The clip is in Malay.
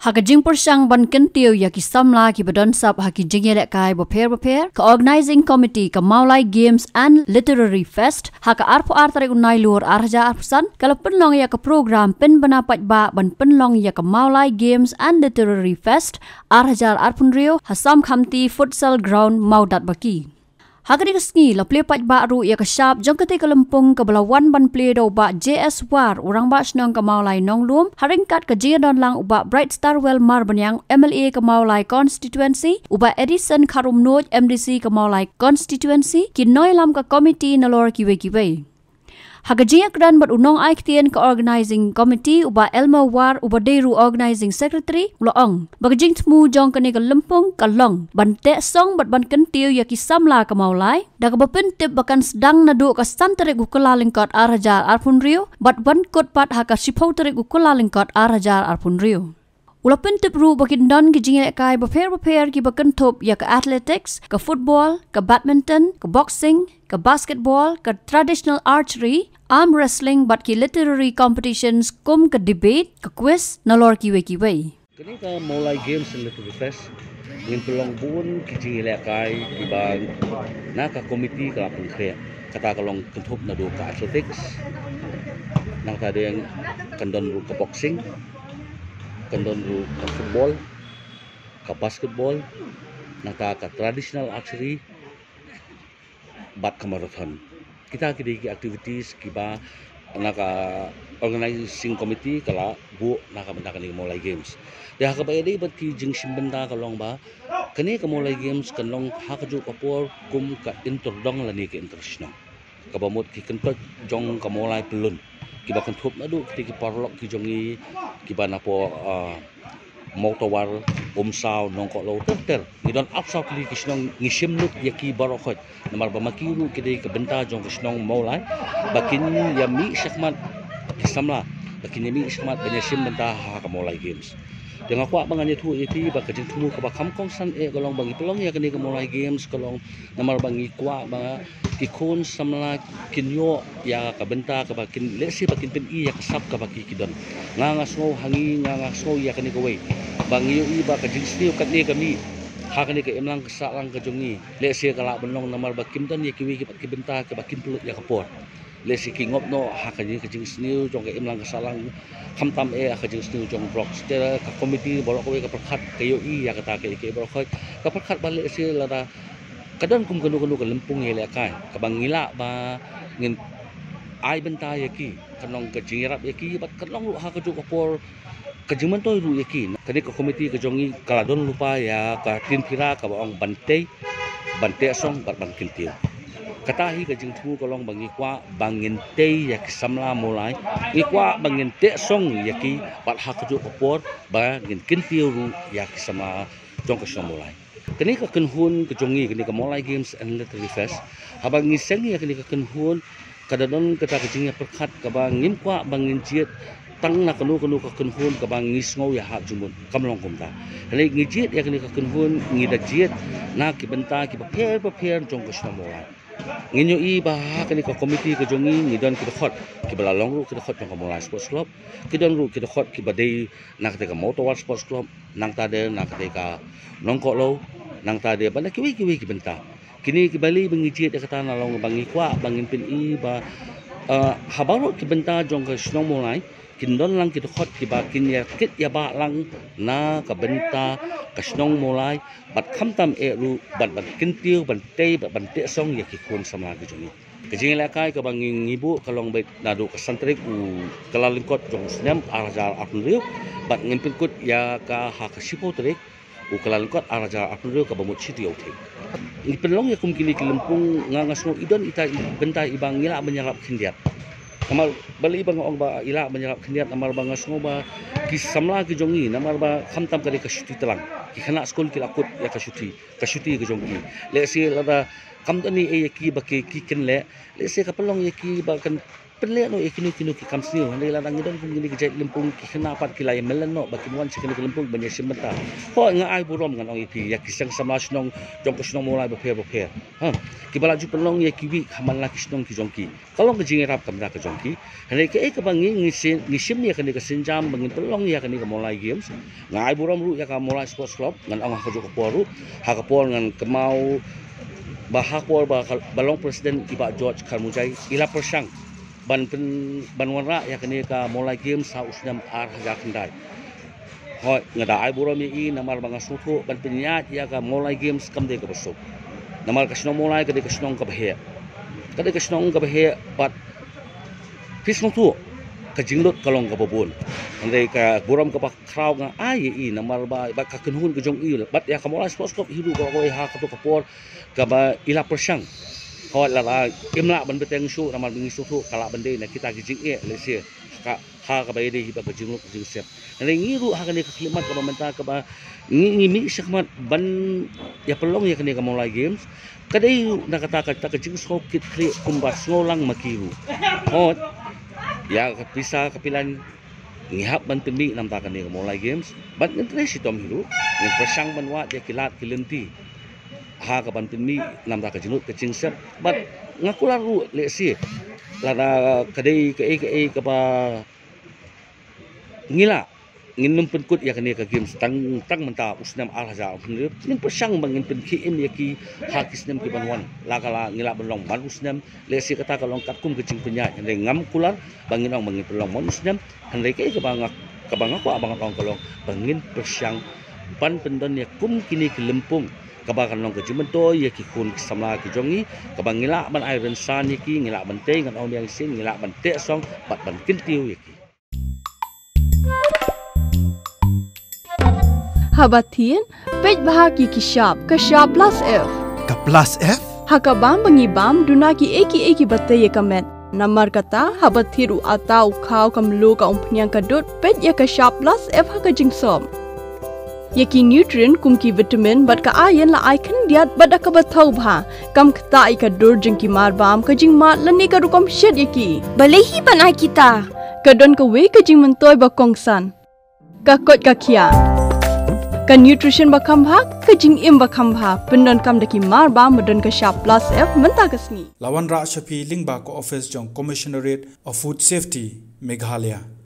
Haka jing persang ban kentiu ya ki samla ki badon sab haki jingye lek kai boper ka organizing committee ka Maulai Games and Literary Fest haka arpo artare unai lur arja arpusan kalau penlong ya ka program pen banapat ba ban penlong ya ka Maulai Games and Literary Fest arja arpun rio hasam khamti futsal ground maudat baki. Hagari kesngi la play pat baru ya kesap jong kete kelempung ke belawan ban play do ba JS War orang ba senang ke Maulai Nonglum haringkat ke jian lang uba Bright Star Well Marbanyang MLA ke Maulai Constituency uba Edison Karum Noj MDC ke Maulai Constituency kinoi lam ke komiti nalor kiwe. Hagajia kran bat unong aiktien ke organizing committee uba Elma War uba Deru organizing secretary loong bagajing tmu jong kene ke lempung kalong bante song bat ban kentiu ya kisamla ke Maulai da ke bapentip bakan sedang nadu ke santere gukula lingkot arajar arpun rio bat ban kot pat haka sipautere gukula lingkot arajar arpun rio. Ulapin tip ru bakin don ki jingek kai baper ki bakan top ya ke athletics, ke football, ke badminton, ke boxing, ke basketball, ke traditional archery, arm wrestling bat ki literary competitions kum ke debate, ke quiz nalor kiwe. Kini ka Maulai Games and Literary Fest ngin pelong bun ki jingek kai ki bang na ka komiti ka lapun kre kata kalong kentup na do ka athletics nang tadi yang kendon ru ke boxing kendon ru ke football, ke basketball, nata ke traditional archery, bat ke marathon. Kita kini activities kiba naka organizing committee kala bu naka benda kini Maulai Games. Dia hak bayar bat ki jing simbenda kalong ba kini ke Maulai Games kalong hak ju kapor kum ka interdong lani ke international. Kabamut ki kentot jong ke Maulai pelun. Kiba kentup nadu ki parlok ki jongi kiba napo motowar umsaw nongko lo ter ni don apsaw ki kisnong ngisim lut yaki barokot namar bamakiru ki ke benta jong kisnong Maulai bakin yami sakmat kisamla bakin yami sakmat banyasim benta ha ka Maulai Games dengan kuat bangan itu iti bakajing tumu ka bakam kong san golong bangi pelong ya kini ke Maulai Games kolong namar bangi kuat banga kikon samla kinyo ya ka benta ka bakin lesi bakin pen i ya kasap ka baki kidon nga snow hangi nga snow ya kani kawai bangi i ba ka jingsni kat ni kami ha kani ka emlang kasa lang ka jongi lesi kala benong namar bakim don ya kiwi ki benta ka bakin pulut ya kapor lesi ki ngop no ha ka jingsni jong ka emlang kasa lang khamtam ka jingsni jong brok stera ka komiti bolok kawai ka perkhat kayo i ya kata ke brok ka perkhat balik si lada kadang kum kanu ke lempung ye lekai kabang ngila ba ngin ai benta yaki kanong ke jingirap yaki bat kanong lu ha ka ju kapor kajiman toy ru yaki kani ka komiti ke jongi kaladon lupa ya ka tin pira ka baong bante song bat ban kintiu katahi ka jing thu kolong bangi kwa bangin te yak samla Maulai ikwa bangin te song yaki bat ha ka ju kapor ba ngin kintiu ru yak sama jong ka Maulai. Kini ka kenhun ke jongi kini ka Maulai Games and Literary Fest habang ngiseng ya kini ka kenhun kadadon kata kejingnya perkat ka bang ngimkwa bangin jiet tang na kanu ka kenhun ka bang ngisngau ya hak jumun kamlong kumta hali ngijiet ya kini ka kenhun ngida jiet na ki benta ki paper jong ka Maulai nginyo i ba kini ka komiti ka jongi ngidon ki khot ki balalong ru ki khot jong ka Maulai Sports Club kidon ru ki khot ki badai nak ka Motowar Sports Club nang tade nak ka nongko lo nang tadi banda kiwi ki benta kini kembali mengijiet ya kata nalong bangi kwa bangin pin i ba habaro ki benta jong ka Snong Maulai kindon lang kita khot ki bakin ya kit ya ba lang na ka benta ka Snong Maulai bat khamtam ru bat kintiu ban te bat ban te song ya ki kun sama ki joni kejing lakai ka bangin ibu kalong bet nadu ka santrik u kalalingkot jong senam arjar apun riu bat ngimpin kut ya ka ha ka sipo trik ukalan kot araja apun rio ka bamut city outing ni pelong ya kum kini kelempung ngangasno idon ita benta ibang ngila menyerap kindiat namar bali ibang ong ba ila menyerap kindiat namar bangasno ba kisamla ki jongi namar ba khamtam kali ka syuti telang ki khana skol ki lakut ya ka syuti ke jongi le si lada kam to ni yaki ba ki ken le se ka pelong yaki ba kan penle no yaki kinu ki kam sniu ni la dang don kum ni ke lempung ki kenapat ki lai melan no ba kin wan se lempung ban yesim menta ho nga ai burom ngan ong ipi yaki sang sama snong jong ko snong mulai ba phe ha ki bala ju pelong yaki wi khaman la ki snong ki jong ki kalong ke jing rap kam ra ka jong ki hane ke ka bang ngi sim ni ka ni ka sinjam bangin pelong ya ka ni ka mulai games nga ai burom ru ya ka mulai sports club ngan ong ha jo ko poru ha ka por ngan kemau bahakor balong presiden iba George Karmujai ila persang ban warna ya kini ka mulai game sa usnam ar haga kendai hoi ngada ai burom i namar banga sutu ban penyat ya ka mulai games kam de ka besok namar kasno mulai ka de kasno ka bahia pat pisno tu ka jinglot kalong ka babon andai ka burom ka kraw nga ai i namar ba ka kenhun ka jong i bat ya ka mulai sports club hidu ko ha ka to ka por ka ba ila persang hoi la imla ban beteng su namar bingi su tu kala bande na kita ki jing le se ka ha ka ba ide hi ba ka jinglot jing sep andai ngiru ha ka ni ka klimat ka menta ka ba ngi mi sakmat ban ya pelong ya kini ka mulai games kadai nakata ka jing so kit kri kumbas ngolang makiru hoi ya bisa kapilan ngihap ban temi nam ta kan ni mulai games ban interest tom hiru ng persang banwa dia kilat kilenti ha ka ban temi nam ta ka jinut ka chingsep bat ngakular ru le si la kadai ka ba ngila ngin penkut ya kani ka games tang menta usnam al haza ngin persang bangin penki im yaki hakis nem ki banwan la kala ngila belong ban usnam le si kata kalong katkum ke cing penya ngam kular bangin ong bangin pelong mon usnam handai ke ka bangak ko abang ong kalong bangin persang ban pendon ya kum kini ke lempung kabakan long ke jimento ya ki kun samla ki jongi kabang ngila ban iron san yaki ngila ban te ngan ong yang sin ngila ban te song bat ban kintiu yaki Habatin, pej bahagi ki shop plus F. Ka plus F? Hakabam bangi bam duna ki eki batte ye kamet. Namar kata habathiru atau khau kamlu ka umpnyang kadut pej ya ka shop plus F haka jingsom. Yaki nutrient kum ki vitamin bat ka ayen la icon diat bat ka bathau bha kam khta ka dur jing ki mar bam ka jing mat lani ka rukom shed yaki. Balehi banai kita. Kadon ka we ka jing mentoy ba kongsan. Ka kot ka kia. Ka nutrition bakam bha ka jing im bakam bha pendon kam daki mar ba modon ka shop plus F menta kasni Lawan Ra Shafi Lingba ko office jong Commissionerate of Food Safety Meghalaya